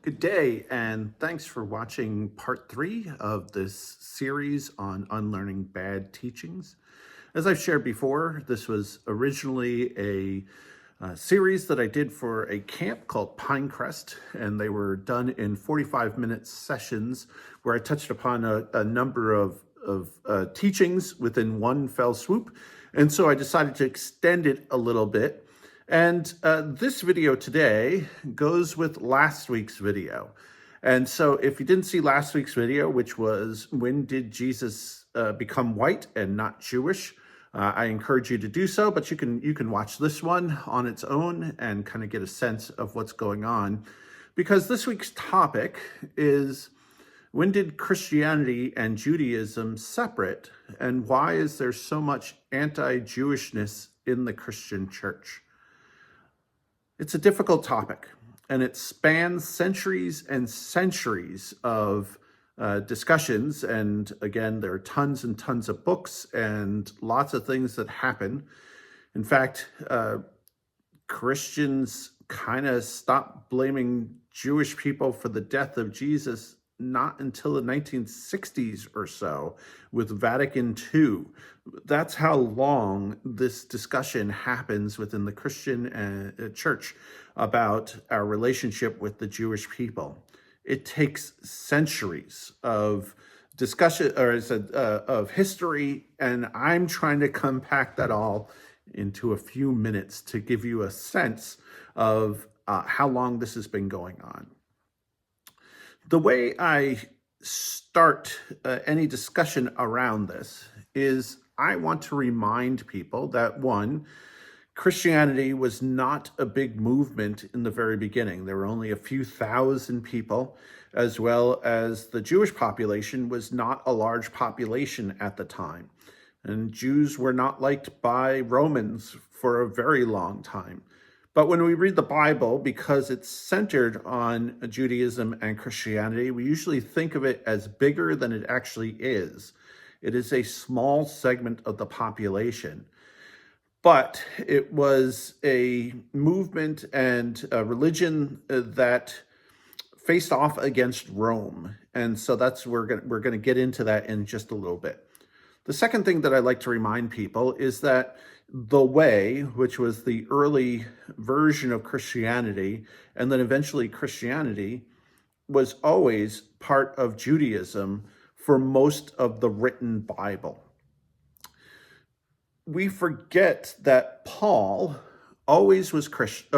Good day, and thanks for watching part 3 of this series on unlearning bad teachings. As I've shared before, this was originally a series that I did for a camp called Pinecrest, and they were done in 45-minute sessions where I touched upon a number of teachings within one fell swoop. And so I decided to extend it a little bit. And this video today goes with last week's video. And so if you didn't see last week's video, which was when did Jesus become white and not Jewish, I encourage you to do so, but you can watch this one on its own and kind of get a sense of what's going on. Because this week's topic is, when did Christianity and Judaism separate, and why is there so much anti-Jewishness in the Christian church? It's a difficult topic, and it spans centuries and centuries of discussions. And again, there are tons and tons of books and lots of things that happen. In fact, Christians kind of stopped blaming Jewish people for the death of Jesus not until the 1960s or so with Vatican II. That's how long this discussion happens within the Christian church about our relationship with the Jewish people. It takes centuries of discussion, or of history, and I'm trying to compact that all into a few minutes to give you a sense of how long this has been going on. The way I start any discussion around this is I want to remind people that, one, Christianity was not a big movement in the very beginning. There were only a few thousand people, as well as the Jewish population was not a large population at the time. And Jews were not liked by Romans for a very long time. But when we read the Bible, because it's centered on Judaism and Christianity, we usually think of it as bigger than it actually is. It is a small segment of the population. But it was a movement and a religion that faced off against Rome. And so that's we're going to get into that in just a little bit. The second thing that I like to remind people is that the Way, which was the early version of Christianity, and then eventually Christianity, was always part of Judaism for most of the written Bible. We forget that Paul always was Christian,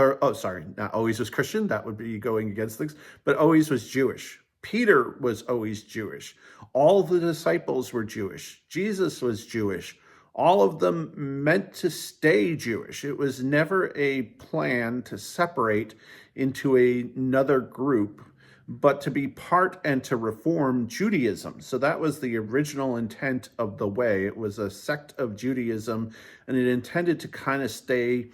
not always was Christian, that would be going against things, but always was Jewish. Peter was always Jewish. All the disciples were Jewish. Jesus was Jewish. All of them meant to stay Jewish. It was never a plan to separate into another group, but to be part and to reform Judaism. So that was the original intent of the Way. It was a sect of Judaism, and it intended to kind of stay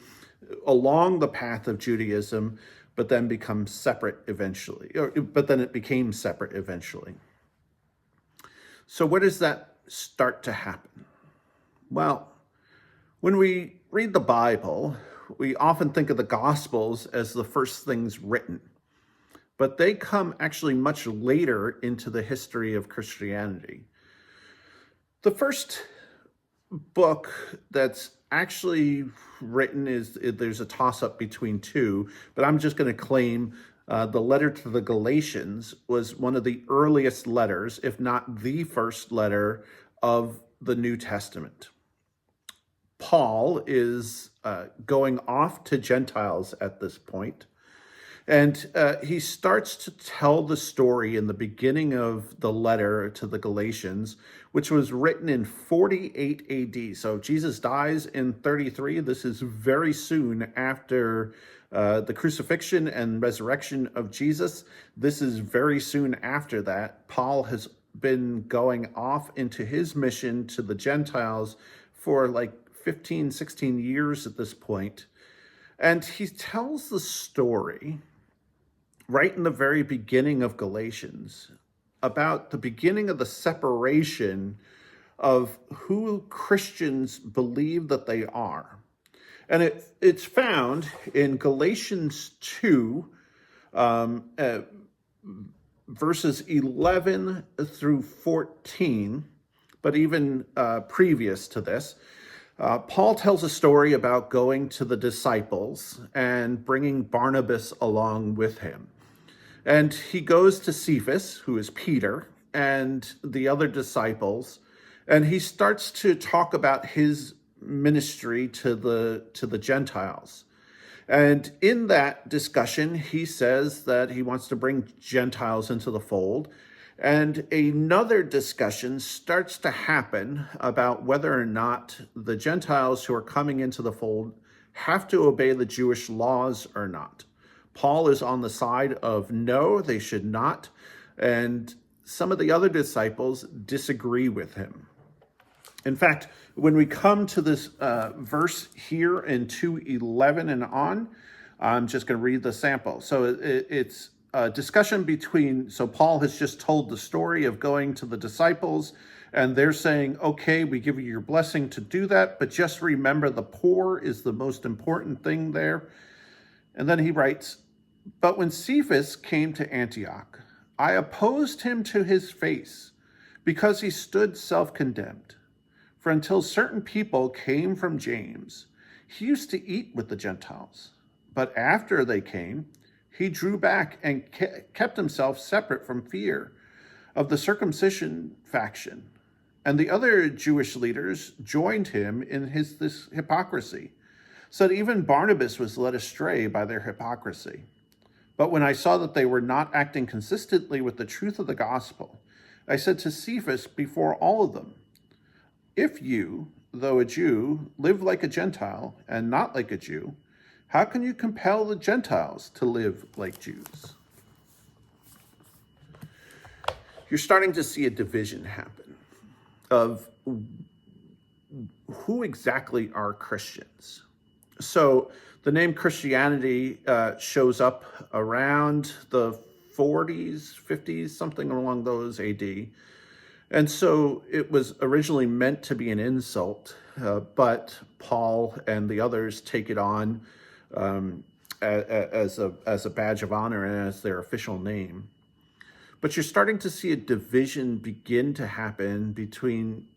along the path of Judaism, but then become separate eventually, but then it became separate eventually. So where does that start to happen? Well, when we read the Bible, we often think of the Gospels as the first things written, but they come actually much later into the history of Christianity. The first book that's actually written there's a toss-up between two, but I'm just going to claim the letter to the Galatians was one of the earliest letters, if not the first letter of the New Testament. Paul is going off to Gentiles at this point, and he starts to tell the story in the beginning of the letter to the Galatians, which was written in 48 AD. So Jesus dies in 33. This is very soon after the crucifixion and resurrection of Jesus. This is very soon after that. Paul has been going off into his mission to the Gentiles for like 15, 16 years at this point. And he tells the story right in the very beginning of Galatians about the beginning of the separation of who Christians believe that they are. And it's found in Galatians 2, verses 11 through 14, but even previous to this, Paul tells a story about going to the disciples and bringing Barnabas along with him. And he goes to Cephas, who is Peter, and the other disciples, and he starts to talk about his ministry to the Gentiles. And in that discussion, he says that he wants to bring Gentiles into the fold. And another discussion starts to happen about whether or not the Gentiles who are coming into the fold have to obey the Jewish laws or not. Paul is on the side of no, they should not. And some of the other disciples disagree with him. In fact, when we come to this verse here in 2:11 and on, I'm just going to read the sample. So it's a discussion between, so Paul has just told the story of going to the disciples, and they're saying, okay, we give you your blessing to do that, but just remember the poor is the most important thing there. And then he writes, but when Cephas came to Antioch, I opposed him to his face because he stood self-condemned. For until certain people came from James, he used to eat with the Gentiles. But after they came, he drew back and kept himself separate from fear of the circumcision faction. And the other Jewish leaders joined him in this hypocrisy, so that even Barnabas was led astray by their hypocrisy. But when I saw that they were not acting consistently with the truth of the gospel, I said to Cephas before all of them, if you, though a Jew, live like a Gentile and not like a Jew, how can you compel the Gentiles to live like Jews? You're starting to see a division happen of who exactly are Christians. So the name Christianity shows up around the 40s, 50s, something along those AD. And so it was originally meant to be an insult, but Paul and the others take it on as a badge of honor and as their official name. But you're starting to see a division begin to happen between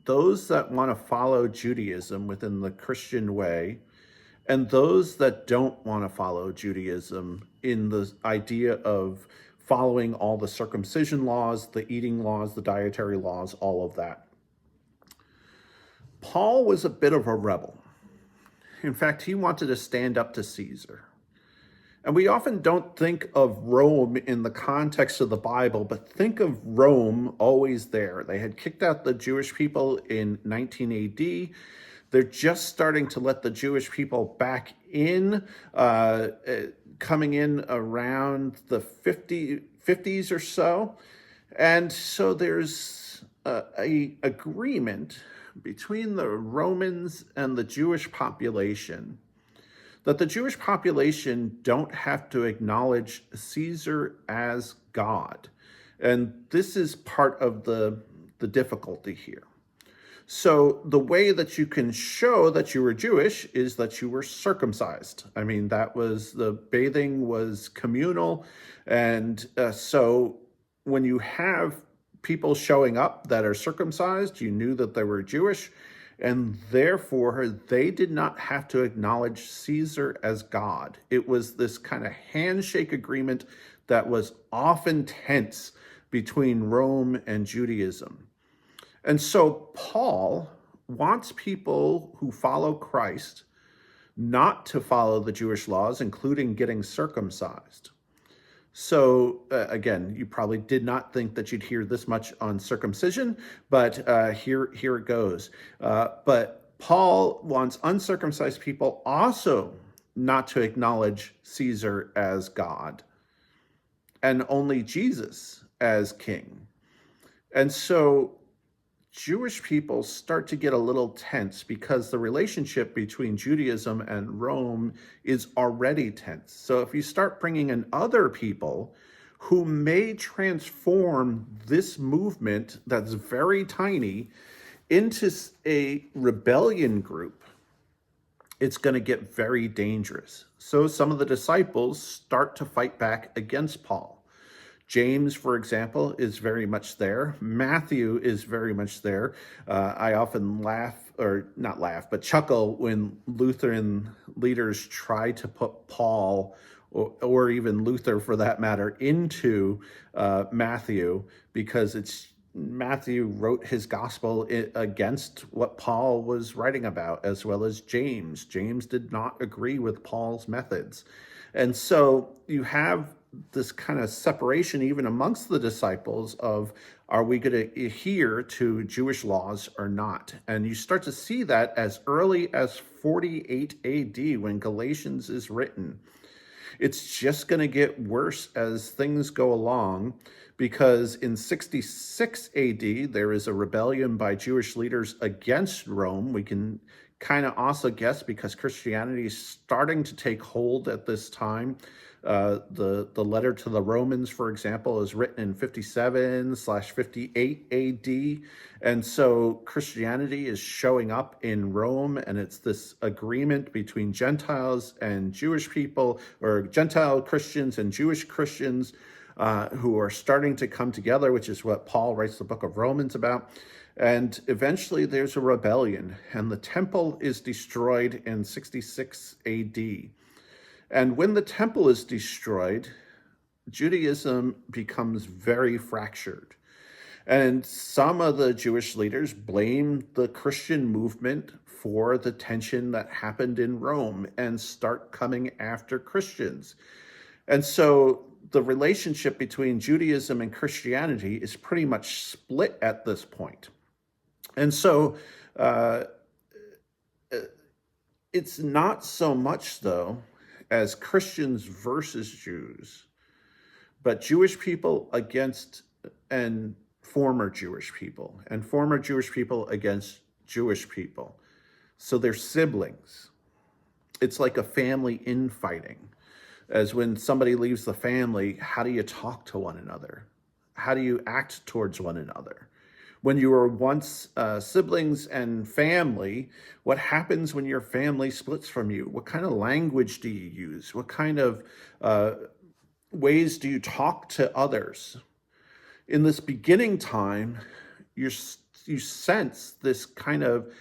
those that want to follow Judaism within the Christian way and those that don't want to follow Judaism in the idea of following all the circumcision laws, the eating laws, the dietary laws, all of that. Paul was a bit of a rebel. In fact, he wanted to stand up to Caesar. And we often don't think of Rome in the context of the Bible, but think of Rome always there. They had kicked out the Jewish people in 19 AD. They're just starting to let the Jewish people back in, coming in around the 50s or so. And so there's a agreement between the Romans and the Jewish population that the Jewish population don't have to acknowledge Caesar as God. And this is part of the difficulty here. So the way that you can show that you were Jewish is that you were circumcised. I mean, the bathing was communal. And so when you have people showing up that are circumcised, you knew that they were Jewish, and therefore they did not have to acknowledge Caesar as God. It was this kind of handshake agreement that was often tense between Rome and Judaism. And so Paul wants people who follow Christ not to follow the Jewish laws, including getting circumcised. So again, you probably did not think that you'd hear this much on circumcision, but here it goes. But Paul wants uncircumcised people also not to acknowledge Caesar as God and only Jesus as king. And so Jewish people start to get a little tense because the relationship between Judaism and Rome is already tense. So if you start bringing in other people who may transform this movement that's very tiny into a rebellion group, it's going to get very dangerous. So some of the disciples start to fight back against Paul. James, for example, is very much there. Matthew is very much there. I often laugh, or not laugh, but chuckle when Lutheran leaders try to put Paul, or even Luther for that matter, into Matthew, because Matthew wrote his gospel against what Paul was writing about, as well as James. James did not agree with Paul's methods. And so you have this kind of separation even amongst the disciples of, are we going to adhere to Jewish laws or not? And you start to see that as early as 48 AD when Galatians is written. It's just going to get worse as things go along, because in 66 AD, there is a rebellion by Jewish leaders against Rome. We can kind of also guess because Christianity is starting to take hold at this time. The letter to the Romans, for example, is written in 57/58 AD. And so Christianity is showing up in Rome, and it's this agreement between Gentiles and Jewish people, or Gentile Christians and Jewish Christians, who are starting to come together, which is what Paul writes the book of Romans about. And eventually there's a rebellion, and the temple is destroyed in 66 AD. And when the temple is destroyed, Judaism becomes very fractured. And some of the Jewish leaders blame the Christian movement for the tension that happened in Rome and start coming after Christians. And so the relationship between Judaism and Christianity is pretty much split at this point. And so it's not so much, though, as Christians versus Jews, but Jewish people against and former Jewish people, and former Jewish people against Jewish people. So they're siblings. It's like a family infighting. As when somebody leaves the family, how do you talk to one another? How do you act towards one another? When you were once siblings and family, what happens when your family splits from you? What kind of language do you use? What kind of ways do you talk to others? In this beginning time, you sense this kind of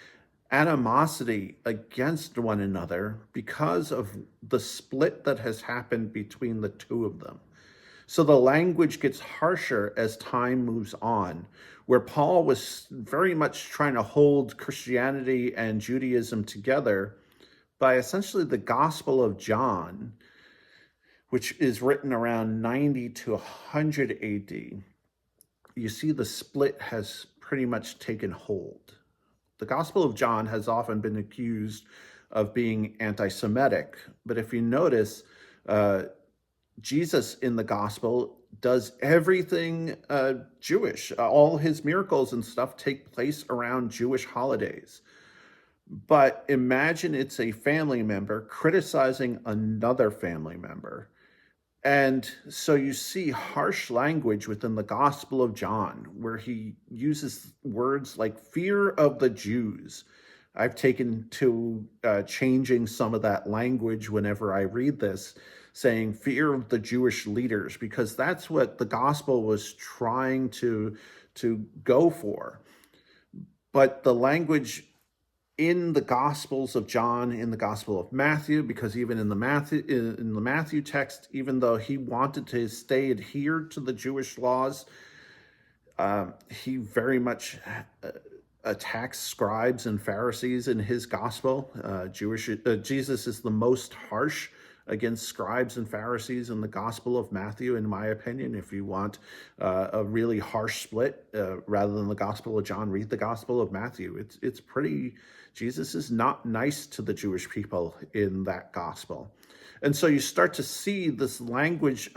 animosity against one another because of the split that has happened between the two of them. So the language gets harsher as time moves on, where Paul was very much trying to hold Christianity and Judaism together by essentially the Gospel of John, which is written around 90 to 100 AD. You see the split has pretty much taken hold. The Gospel of John has often been accused of being anti-Semitic, but if you notice, Jesus in the Gospel does everything Jewish. All his miracles and stuff take place around Jewish holidays. But imagine it's a family member criticizing another family member. And so you see harsh language within the Gospel of John, where he uses words like fear of the Jews. I've taken to changing some of that language whenever I read this, saying fear of the Jewish leaders, because that's what the gospel was trying to go for. But the language in the Gospels of John, in the Gospel of Matthew, because even in the Matthew text, even though he wanted to stay adhered to the Jewish laws, he very much attacks scribes and Pharisees in his gospel. Jesus is the most harsh against scribes and Pharisees in the Gospel of Matthew, in my opinion. If you want a really harsh split, rather than the Gospel of John, read the Gospel of Matthew. It's pretty, Jesus is not nice to the Jewish people in that gospel. And so you start to see this language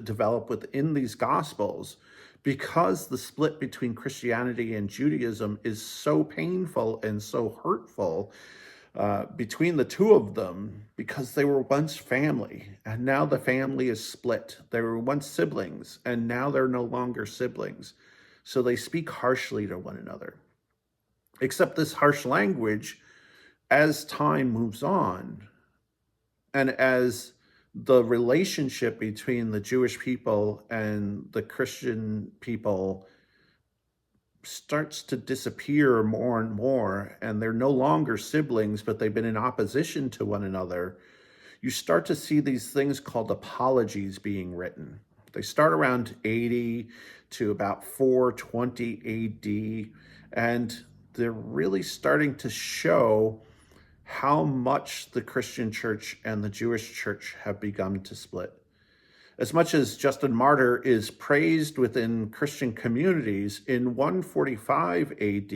develop within these gospels, because the split between Christianity and Judaism is so painful and so hurtful between the two of them, because they were once family and now the family is split. They were once siblings and now they're no longer siblings. So they speak harshly to one another. Except this harsh language, as time moves on and as the relationship between the Jewish people and the Christian people starts to disappear more and more, and they're no longer siblings, but they've been in opposition to one another. You start to see these things called apologies being written. They start around 80 to about 420 AD, and they're really starting to show how much the Christian church and the Jewish church have begun to split. As much as Justin Martyr is praised within Christian communities, in 145 AD,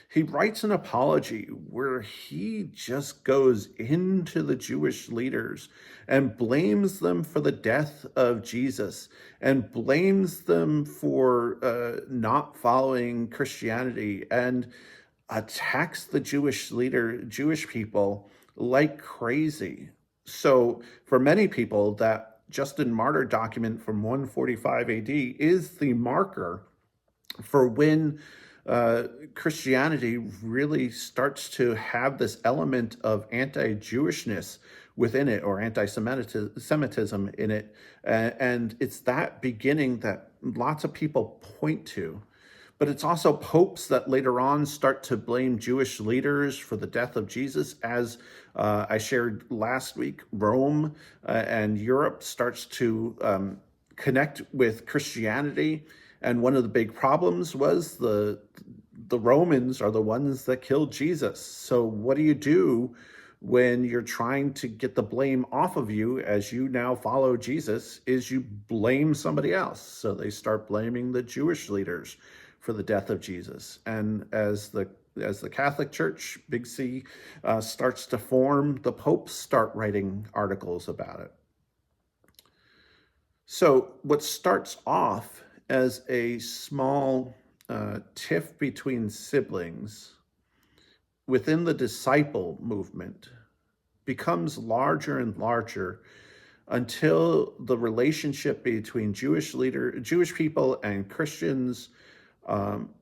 he writes an apology where he just goes into the Jewish leaders and blames them for the death of Jesus and blames them for not following Christianity and attacks the Jewish people like crazy. So for many people, that Justin Martyr document from 145 AD is the marker for when Christianity really starts to have this element of anti-Jewishness within it, or anti-Semitism in it. And it's that beginning that lots of people point to. But it's also popes that later on start to blame Jewish leaders for the death of Jesus. As I shared last week, Rome and Europe starts to connect with Christianity. And one of the big problems was the Romans are the ones that killed Jesus. So what do you do when you're trying to get the blame off of you as you now follow Jesus? Is you blame somebody else. So they start blaming the Jewish leaders for the death of Jesus. And as the Catholic Church, Big C, starts to form, the popes start writing articles about it. So what starts off as a small tiff between siblings within the disciple movement becomes larger and larger until the relationship between Jewish people and Christians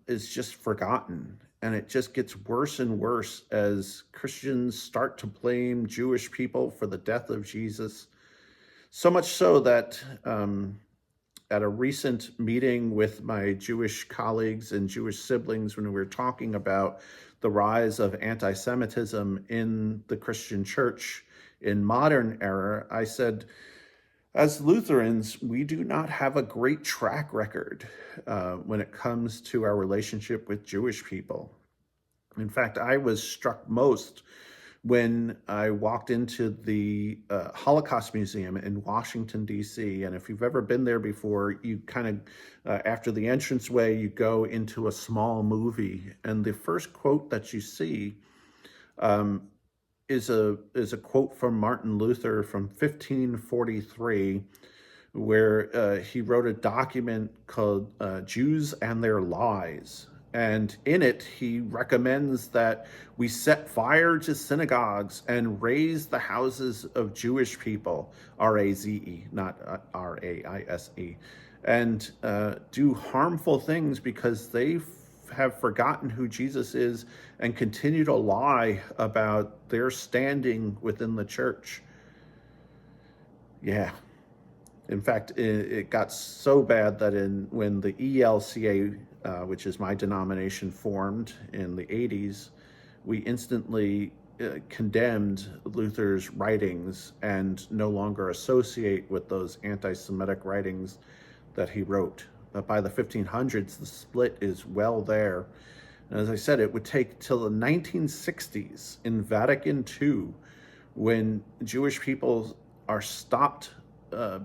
is just forgotten. And it just gets worse and worse as Christians start to blame Jewish people for the death of Jesus. So much so that at a recent meeting with my Jewish colleagues and Jewish siblings, when we were talking about the rise of anti-Semitism in the Christian church in modern era, I said, as Lutherans, we do not have a great track record when it comes to our relationship with Jewish people. In fact, I was struck most when I walked into the Holocaust Museum in Washington, D.C. And if you've ever been there before, you kind of, after the entranceway, you go into a small movie. And the first quote that you see is a quote from Martin Luther from 1543, where he wrote a document called Jews and Their Lies. And in it, he recommends that we set fire to synagogues and raze the houses of Jewish people, R-A-Z-E, not R-A-I-S-E, and do harmful things because they have forgotten who Jesus is and continue to lie about their standing within the church. Yeah. In fact, it got so bad that when the ELCA, which is my denomination, formed in the 80s, we instantly condemned Luther's writings and no longer associate with those anti-Semitic writings that he wrote. But by the 1500s, the split is well there. And as I said, it would take till the 1960s in Vatican II when Jewish people are stopped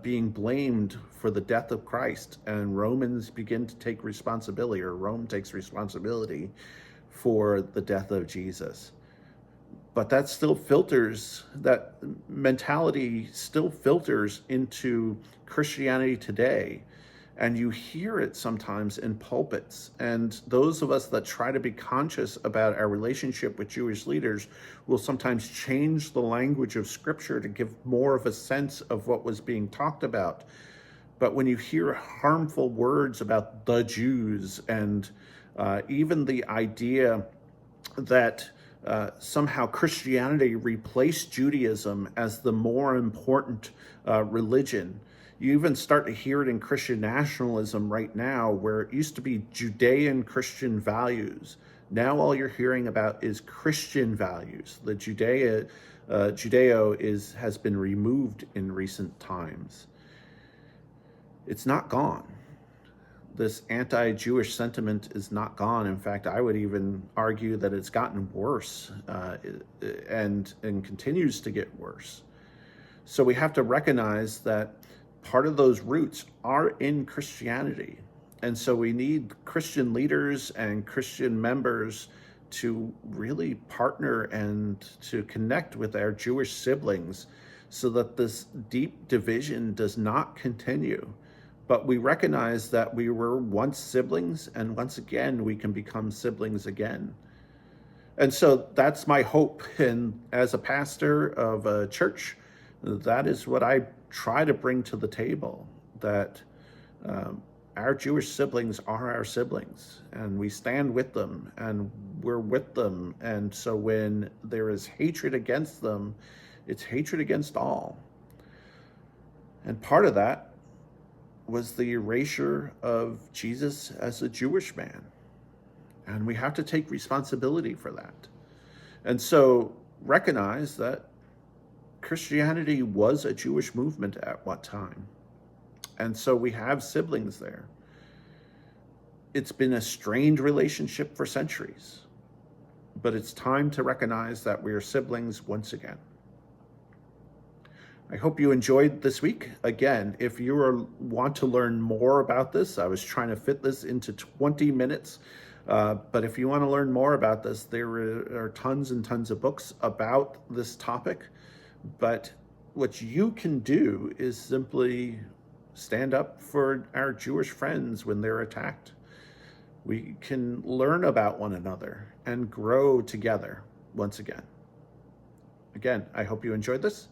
being blamed for the death of Christ, and Romans begin to take responsibility, or Rome takes responsibility for the death of Jesus. But that still filters, that mentality still filters into Christianity today. And you hear it sometimes in pulpits. And those of us that try to be conscious about our relationship with Jewish leaders will sometimes change the language of Scripture to give more of a sense of what was being talked about. But when you hear harmful words about the Jews and even the idea that somehow Christianity replaced Judaism as the more important religion. You even start to hear it in Christian nationalism right now, where it used to be Judean Christian values. Now all you're hearing about is Christian values. The Judeo has been removed in recent times. It's not gone. This anti-Jewish sentiment is not gone. In fact, I would even argue that it's gotten worse and continues to get worse. So we have to recognize that part of those roots are in Christianity. And so we need Christian leaders and Christian members to really partner and to connect with our Jewish siblings so that this deep division does not continue. But we recognize that we were once siblings, and once again, we can become siblings again. And so that's my hope. And as a pastor of a church, that is what I try to bring to the table, that our Jewish siblings are our siblings, and we stand with them, and we're with them. And so when there is hatred against them, it's hatred against all. And part of that was the erasure of Jesus as a Jewish man. And we have to take responsibility for that. And so recognize that Christianity was a Jewish movement at one time. And so we have siblings there. It's been a strained relationship for centuries, but it's time to recognize that we are siblings once again. I hope you enjoyed this week. Again, if you want to learn more about this, I was trying to fit this into 20 minutes. But if you want to learn more about this, there are tons and tons of books about this topic. But what you can do is simply stand up for our Jewish friends when they're attacked. We can learn about one another and grow together once again. Again, I hope you enjoyed this.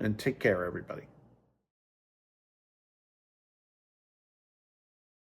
And take care, everybody.